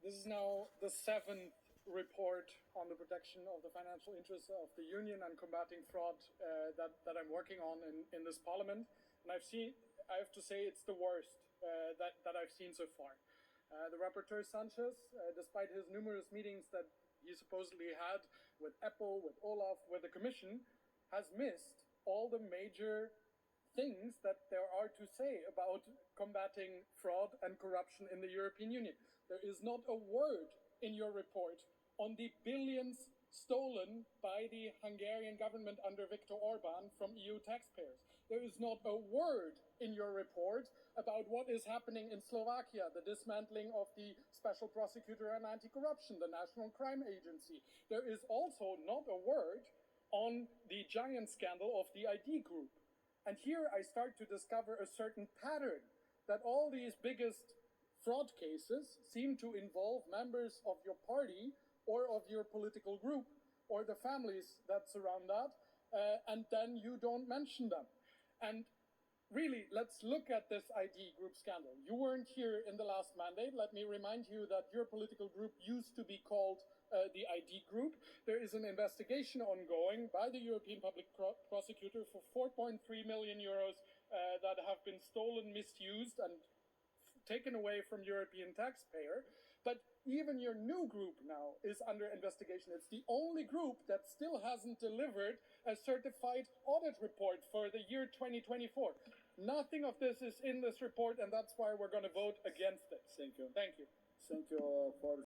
This is now the 7th report on the protection of the financial interests of the Union and combating fraud that I'm working on in this Parliament. And I have to say it's the worst that I've seen so far. The Rapporteur Sanchez, despite his numerous meetings that he supposedly had with Apple, with Olaf, with the Commission, has missed all the major things that there are to say about combating fraud and corruption in the European Union. There is not a word in your report on the billions stolen by the Hungarian government under Viktor Orbán from EU taxpayers. There is not a word in your report about what is happening in Slovakia, the dismantling of the Special Prosecutor on Anti-Corruption, the National Crime Agency. There is also not a word on the giant scandal of the ID-Group. And here I start to discover a certain pattern that all these biggest fraud cases seem to involve members of your party or of your political group or the families that surround that, and then you don't mention them. And really, let's look at this ID-Group scandal. You weren't here in the last mandate. Let me remind you that your political group used to be called the ID-Group. There is an investigation ongoing by the European Public Prosecutor for 4.3 million euros that have been stolen, misused, and taken away from European taxpayer. But even your new group now is under investigation. It's the only group that still hasn't delivered a certified audit report for the year 2024. Nothing of this is in this report, and that's why we're going to vote against it. Thank you. Thank you. Thank you for